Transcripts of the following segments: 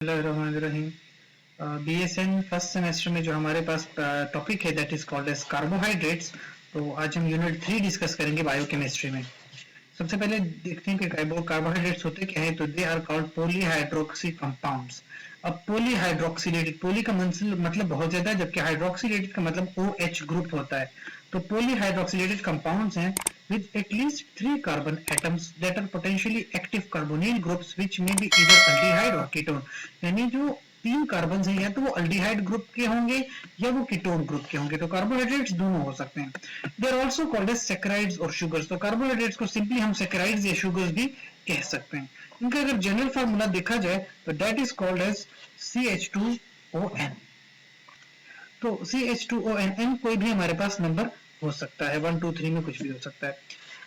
रहीम BSN first semester में जो हमारे पास टॉपिक है that is called as carbohydrates. तो आज हम यूनिट 3 डिस्कस करेंगे बायोकेमिस्ट्री में। सबसे पहले देखते हैं कि कार्बोहाइड्रेट्स होते क्या है। तो they are called polyhydroxy compounds. अब पॉलीहाइड्रोक्सिलेटेड, पॉली का मतलब बहुत ज्यादा है, जबकि हाइड्रोक्सिलेटेड का मतलब OH ग्रुप होता है। तो पॉलीहाइड्रोक्सिलेटेड कंपाउंड्स हैं with at least 3 carbon atoms that are potentially active carbonyl groups which may be either aldehyde or ketone। यानी जो 3 कार्बन है या तो वो अल्डिहाइड ग्रुप के होंगे या वो कीटोन ग्रुप के होंगे। तो कार्बोहाइड्रेट्स दोनों हो सकते हैं। They are also called as saccharides और शुगर्स। तो कार्बोहाइड्रेट्स को सिंपली हम सैकराइड्स या शुगर्स भी कह सकते हैं। इनका अगर जनरल फार्मूला देखा जाए तो that is called as CH2ON। तो CH2ON N कोई भी हमारे पास नंबर हो सकता है, 1 2 3 में कुछ भी हो सकता है।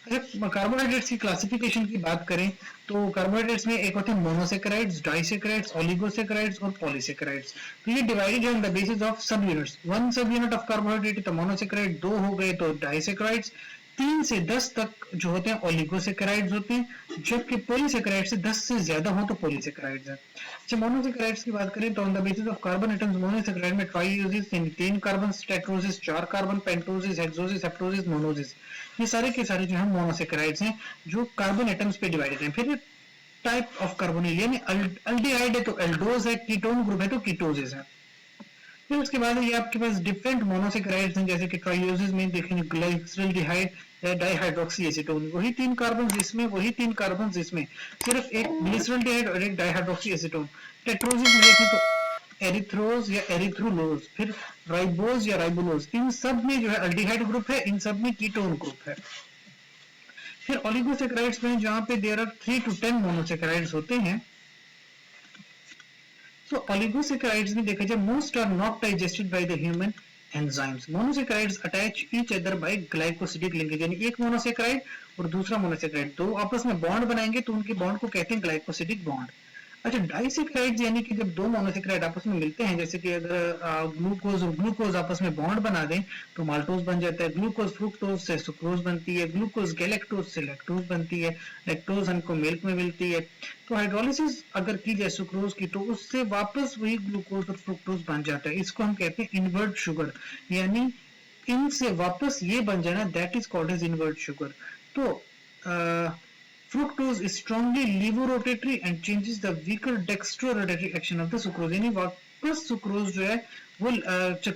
अगर कार्बोहाइड्रेट्स की क्लासिफिकेशन की बात करें तो कार्बोहाइड्रेट्स में एक होते हैं मोनोसेकेराइड्स, डाइसेकेराइड्स, ओलिगोसेकेराइड्स और पॉलीसेकेराइड्स। तो ये डिवाइडेड है ऑन द बेसिस ऑफ सब यूनिट्स। 1 सब यूनिट ऑफ कार्बोहाइड्रेट तो मोनोसेकेराइड, 2 हो गए तो डाइसेकेराइड्स, 3 से 10 तक जो होते हैं ओलिगोसेकेराइड्स होते हैं, जबकि पॉलीसेकेराइड से 10 से ज्यादा हो तो पॉलीसेकेराइड्स है। अच्छा, मोनोसेकेराइड्स की बात करें तो on the basis of carbon atoms monosaccharide में ट्राइयूजिस यानी 3 कार्बन, टेट्रोसिस 4 कार्बन, पेंटोसिस, हेक्सोसिस, हेप्टोसिस, मोनोसिस, ये सारे के सारे जो है मोनोसेकेराइड्स हैं जो कार्बन एटम्स पे डिवाइडेड हैं। फिर टाइप ऑफ कार्बोनिल यानी अल्डिहाइड है तो एल्डोज है, कीटोन ग्रुप है तो कीटोसिस है। फिर उसके बाद ये आपके पास डिफरेंट मोनोसेकेराइड्स हैं, जैसे कि ट्राइयोसिस में देखेंगे ग्लिसरल्डिहाइड या डाइहाइड्रोक्सी एसीटोन, वही 3 कार्बन जिसमें, वही 3 कार्बन जिसमें सिर्फ एक ग्लिसरल्डिहाइड और एक डाइहाइड्रोक्सी एसीटोन। टेट्रोसिस में देखें तो एरिथ्रोज या एरिथ्रोलोज, फिर राइबोज या राइबोलोज, इन सब में जो है अल्डिहाइड ग्रुप है, इन सब में कीटोन ग्रुप है। फिर ओलिगोसेकेराइड्स में जहां पे देयर आर 3 to 10 मोनोसेकेराइड्स होते हैं। So oligosaccharides में देखा जाए most are not digested by the human enzymes. Monosaccharides attach each other by glycosidic linkage, यानी एक मोनोसेकेराइड और दूसरा मोनोसेकेराइड दो आपस में बॉन्ड बनाएंगे तो उनके बॉन्ड को कहते हैं ग्लाइकोसिडिक बॉन्ड। अच्छा, डाइसेकेराइड्स यानी कि जब दो मोनोसेकेराइड आपस में मिलते हैं, जैसे कि अगर ग्लूकोज और ग्लूकोज आपस में बॉन्ड बना दें तो माल्टोज बन जाता है, ग्लूकोज फ्रुक्टोज से सुक्रोज बनती है, ग्लूकोज गैलेक्टोज से लैक्टोज बनती है, लैक्टोज हमको मिल्क में मिलती है। तो हाइड्रोलिसिस अगर की जाए सुक्रोज की तो उससे वापस वही ग्लूकोज और फ्रुक्टोज बन जाता है। इसको हम कहते हैं इनवर्ट शुगर, यानी इनसे वापस ये बन जाना, that is called as invert sugar. तो fructose is strongly levorotatory and changes the weaker dextrorotatory action of the sucrose, यानी वापस सुक्रोज जो है वो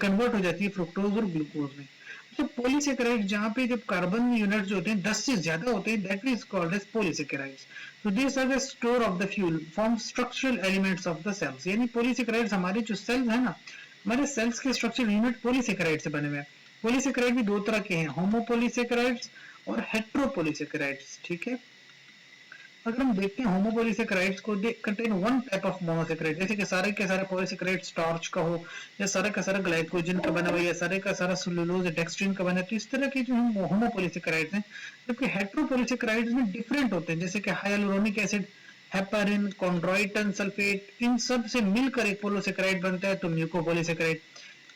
कन्वर्ट हो जाती है फ्रुक्टोज और ग्लूकोज में। तो पॉलीसेकेराइड जहां पे जब कार्बन यूनिट जो होते हैं 10 से ज्यादा होते हैं, that is called as polysaccharides. तो this are the store of the fuel form structural elements of the cells, यानी पॉलीसेकेराइड्स हमारे जो सेल्स है ना, हमारे सेल्स के स्ट्रक्चर यूनिट पॉलीसेकेराइड से बने हुए हैं। पॉलीसेकेराइड भी दो तरह के हैं, होमोपॉलीसेकेराइड्स और हेट्रोपॉलीसेकेराइड्स। ठीक है, अगर हम देखते हैं होमोपॉलीसेकेराइड्स को, they contain one type of monosaccharide, जैसे कि सारे के सारे पॉलीसेकेराइड स्टार्च का हो या सारे का सारा ग्लाइकोजन का बना हुआ या सारे का सारा सेलुलोज डेक्स्ट्रिन का बना है, तो इस तरह के जो होमोपॉलीसेकेराइड्स हैं। जबकि हेट्रोपॉलीसेकेराइड्स में डिफरेंट होते हैं, जैसे कि hyaluronic acid, heparin, chondroitin sulphate, इन सब से मिलकर एक पॉलीसेकेराइड बनता है तो mucopolysaccharide.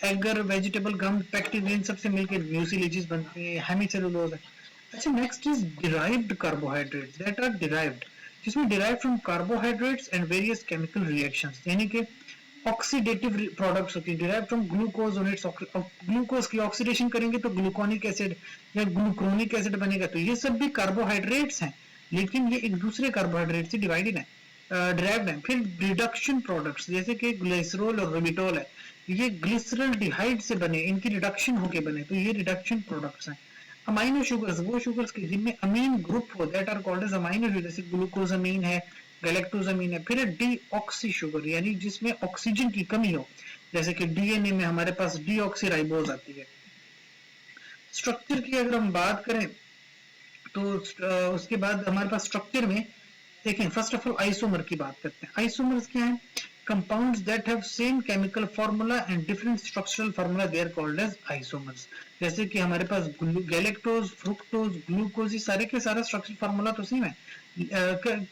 Agar, vegetable gum, pectin, इन सब से मिलकर म्यूसिलेजेस बनती है, हेमिसेलुलोज है। अच्छा, next is derived carbohydrates that are derived, जिसमें derive from carbohydrates and various chemical reactions, यानी कि ऑक्सीडेटिव प्रोडक्ट्स होती है, डिराइव फ्रॉम ग्लूकोज और इट्स, ग्लूकोज की ऑक्सीडेशन करेंगे तो ग्लूकोनिक एसिड या ग्लूक्रोनिक एसिड बनेगा। तो ये सब भी कार्बोहाइड्रेट्स हैं, लेकिन ये एक दूसरे कार्बोहाइड्रेट से डिवाइडेड है, डिराइव्ड है। फिर रिडक्शन प्रोडक्ट्स जैसे कि ग्लिसरॉल और रुबिटॉल है, ये ग्लिसरल्डिहाइड से बने, इनकी रिडक्शन होके बने, तो ये रिडक्शन प्रोडक्ट्स हैं। अमाइनो शुगर्स, वो शुगर्स के जिनमें अमीन ग्रुप हो, that are called as amino sugar, जैसे ग्लूकोजामीन है, गैलेक्टोजामीन है। फिर डीऑक्सी शुगर, यानी जिसमें ऑक्सीजन की कमी हो, जैसे कि डीएनए में हमारे पास डीऑक्सीराइबोज आती है। स्ट्रक्चर की अगर हम बात करें तो उसके बाद हमारे पास स्ट्रक्चर में देखें, फर्स्ट ऑफ ऑल आइसोमर की बात करते हैं। आइसोमर्स क्या है? compounds that have same chemical formula and different structural formula, they are called as isomers। जैसे कि हमारे पास गैलेक्टोज, फ्रुक्टोज, ग्लूकोज, ये सारे के सारा स्ट्रक्चरल फार्मूला तो सेम है,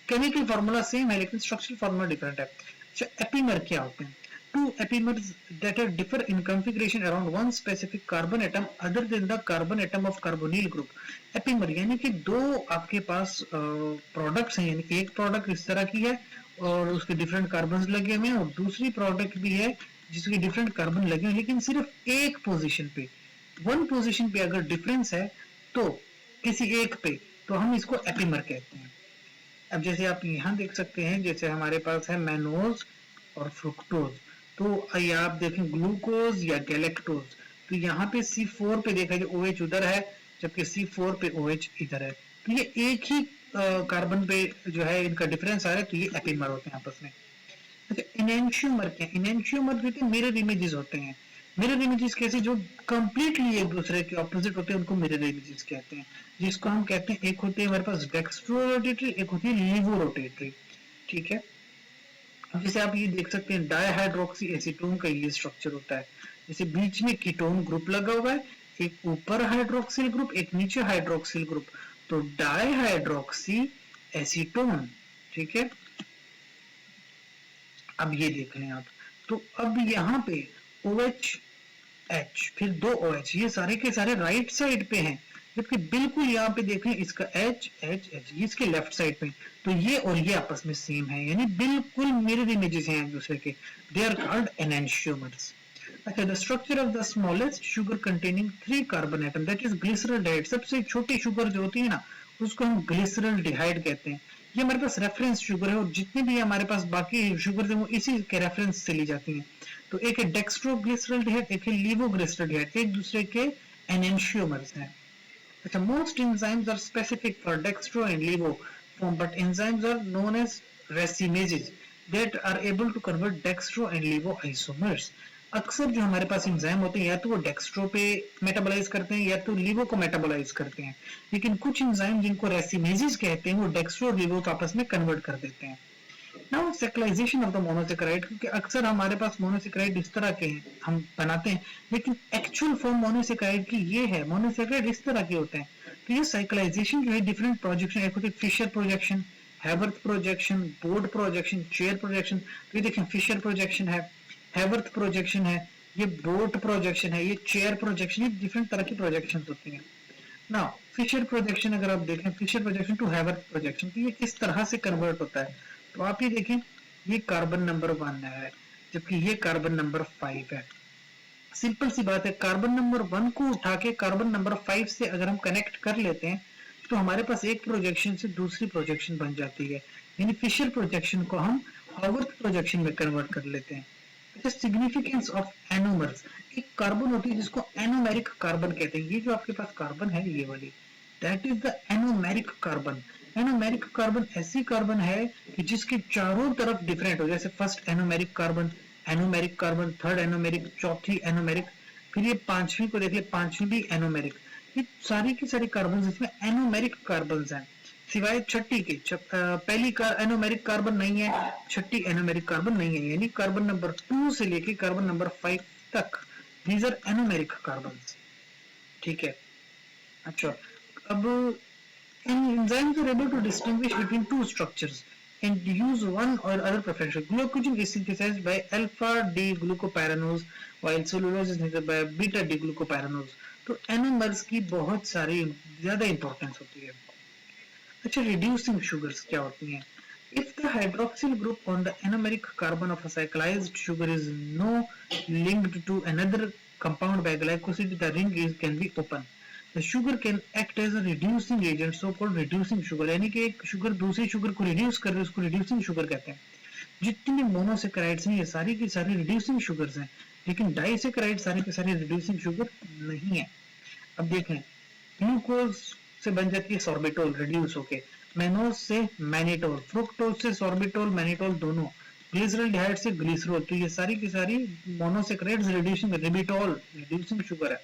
केमिकल फार्मूला सेम है लेकिन स्ट्रक्चरल फार्मूला डिफरेंट है। अच्छा, एपीमर क्या होते हैं? Two epimers that are differ in configuration around one specific carbon atom other than the carbon atom of carbonyl group। Epimer यानी कि दो आपके पास प्रोडक्ट्स हैं, यानी कि एक प्रोडक्ट इस तरह की है और उसके डिफरेंट कार्बन लगे हुए हैं, और दूसरी प्रोडक्ट भी है जिसके डिफरेंट कार्बन लगे हुए, लेकिन सिर्फ एक पोजीशन पे, वन पोजीशन पे अगर डिफरेंस है तो किसी एक पे, तो हम इसको एपिमर कहते हैं। अब जैसे आप यहाँ देख सकते हैं, जैसे हमारे पास है मैनोज और फ्रुक्टोज, तो या आप देखें ग्लूकोज या गैलेक्टोज, तो यहाँ पे C4 पे देखा जाए OH उधर है, जबकि C4 पे OH इधर है, तो ये एक ही कार्बन पे जो है इनका डिफरेंस आ रहा है, तो ये एपिमर होते हैं आपस में। अच्छा, इनेंशियोमर क्या है? इनेंशियोमर जो है मिरर इमेजेस होते हैं। मिरर इमेजेस कैसे? जो कंप्लीटली एक दूसरे के ऑपोजिट होते हैं उनको मिरर इमेजेस कहते हैं, जिसको हम कहते हैं, एक होती है हमारे पास डेक्स्ट्रो रोटेटरी, एक होती है लीवो रोटेटरी। ठीक है, अब जैसे आप ये देख सकते हैं डायहाइड्रोक्सी एसीटोन का ये स्ट्रक्चर होता है, जैसे बीच में कीटोन ग्रुप लगा हुआ है, एक ऊपर हाइड्रोक्सिल ग्रुप, एक नीचे हाइड्रोक्सिल ग्रुप, तो डायहाइड्रोक्सी एसीटोन। ठीक है, अब ये देख लें आप, तो अब यहाँ पे OH H फिर दो OH, ये सारे के सारे राइट साइड पे हैं, जबकि बिल्कुल यहाँ पे देखें इसका H H H इसके लेफ्ट साइड पे, तो ये और ये आपस में सेम है, यानी बिल्कुल मिरर इमेजेस हैं एक दूसरे के। They are called enantiomers. अच्छा, the structure of the smallest sugar containing 3 carbon atom that is glyceraldehyde, सबसे छोटी शुगर जो होती है ना उसको हम ग्लिसरॉल्डिहाइड कहते हैं। ये हमारे पास रेफरेंस शुगर है, और जितनी भी हमारे पास बाकी शुगर है वो इसी के रेफरेंस से ली जाती हैं। तो एक है डेक्स्ट्रोग्लिसरॉल्डिहाइड, एक है लीवोग्लिसरॉल्डिहाइड, एक दूसरे के एनेंशियोमर्स हैं। अच्छा, most enzymes are specific for dextro and levo form, but enzymes are known as racemases that are able to convert dextro and levo isomers. अक्सर जो हमारे पास एंजाइम होते हैं या तो वो डेक्स्ट्रो पे मेटाबोलाइज करते हैं या तो लीवो को मेटाबोलाइज करते हैं, लेकिन कुछ एंजाइम जिनको रेसिमेजेस कहते हैं वो डेक्स्ट्रो और लीवो को आपस में कन्वर्ट कर देते हैं। नाउ सेक्लाइजेशन ऑफ द मोनोसेकेराइड, क्योंकि अक्सर हमारे पास मोनोसेकेराइड इस तरह के हैं हम बनाते हैं, लेकिन एक्चुअल फॉर्म मोनोसेकेराइड की ये है, मोनोसेकेराइड इस तरह के होते हैं। तो ये साइक्लाइजेशन जो है डिफरेंट प्रोजेक्शन, एक होती है Fischer projection, Haworth projection, boat projection, chair projection. तो ये देखें फिशर प्रोजेक्शन है, हैवर्थ प्रोजेक्शन है, ये बोर्ड प्रोजेक्शन है, ये चेयर प्रोजेक्शन, ये डिफरेंट तरह की प्रोजेक्शन होती हैं। नाउ फिशर प्रोजेक्शन अगर आप देखें, Fischer projection to Haworth projection, तो ये इस तरह से कन्वर्ट होता है। तो आप ये देखें, ये कार्बन नंबर 1 है, जबकि ये कार्बन नंबर 5 है। सिंपल सी बात है, कार्बन नंबर 1 को उठा के कार्बन नंबर 5 से अगर हम कनेक्ट कर लेते हैं तो हमारे पास एक प्रोजेक्शन से दूसरी प्रोजेक्शन बन जाती है, यानी फिशर प्रोजेक्शन को हम हावर्थ प्रोजेक्शन में कन्वर्ट कर लेते हैं। सिग्निफिकेंस ऑफ एनोमर्स, एक कार्बन होती है जिसको एनोमेरिक कार्बन कहते हैं। ये जो आपके पास कार्बन है ये वाली, that is the anomeric carbon. Anomeric carbon ऐसी कार्बन है कि जिसके चारों तरफ डिफरेंट हो, जैसे first anomeric carbon, anomeric carbon, third anomeric, चौथी एनोमेरिक, फिर ये पांचवी को देख ले, पांचवी भी एनोमेरिक। ये सारी की सारी कार्बन इसमें एनोमेरिक कार्बन हैं, सिवाय छठी के। पहली एनोमेरिक कार्बन नहीं है, छठी एनोमेरिक कार्बन नहीं है, यानी कार्बन नंबर 2 से लेके कार्बन नंबर 5 तक दीज आर एनोमेरिक कार्बन। ठीक है, अच्छा, अब enzymes are able to distinguish between two structures and use one or other preferential. Glucogen is synthesized by alpha D glucopyranose while cellulose is synthesized by beta D glucopyranose. तो anomers की बहुत सारी ज्यादा importance होती है। अच्छा, reducing sugars क्या होती हैं? If the hydroxyl group on the anomeric carbon of a cyclized sugar is no linked to another compound by glycoside, the ring can be open. The sugar can act as a reducing agent, so called reducing sugar, यानी कि एक sugar दूसरी sugar को reduce कर रही है, उसको reducing sugar कहते हैं। जितनी भी मोनोसेकेराइड्स हैं ये सारी की सारी रिड्यूसिंग शुगर्स हैं, लेकिन डाइसेकेराइड सारे के सारे रिड्यूसिंग शुगर नहीं है। अब देखें, ग्लूकोज से बन जाती है सॉर्बिटोल रिड्यूस होके, मैनोज से मैनिटोल, फ्रुक्टोज से सॉर्बिटोल मैनिटोल दोनों, ग्लिसरॉल्डिहाइड से ग्लिसरॉल, तो ये सारी की सारी मोनोसेकेराइड्स रिड्यूसिंग, रिबिटोल रिड्यूसिंग शुगर है।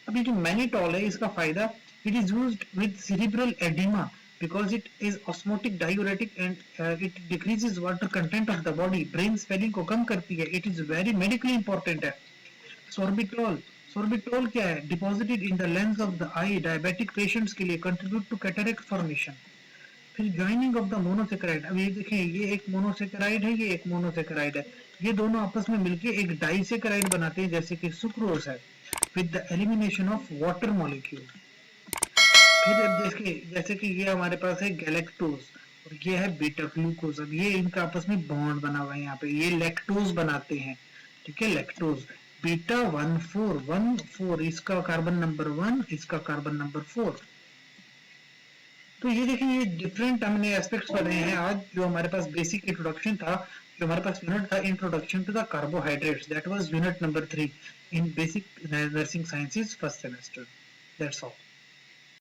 अब ये जो मैनिटोल है इसका फायदा, it is used with cerebral oedema because it is osmotic diuretic and it decreases water content of the body, brain swelling को कम करती है, it is very medically important है। सॉर्बिटोल, सॉर्बिटोल क्या है? Deposited in the lens of the I, diabetic patients के लिए contribute to cataract formation. फिर joining of the monosaccharide, अब ये देखें, ये एक मोनोसेकेराइड है, ये एक मोनोसेकेराइड है, ये दोनों आपस में मिलकर एक डाइसेकेराइड बनाते हैं, जैसे कि सुक्रोज है, with the elimination of water molecule। फिर अब देखिए, जैसे कि ये हमारे पास है गैलेक्टोज, और ये है बीटा ग्लूकोज। अब ये इनका आपस में बॉन्ड बना हुआ है, यहाँ पे ये लैक्टोज बनाते हैं, ठीक है, लैक्टोज। बीटा 1,4 इसका कार्बन नंबर 1, इसका कार्बन नंबर 4। तो ये देखिए, ये डिफरेंट हमने एस्पेक्ट्स पढ़े हैं आज। जो हमारे पास बेसिक इंट्रोडक्शन था, जो हमारे पास यूनिट था introduction to the carbohydrates, that was unit number 3 in basic nursing sciences first semester. That's all.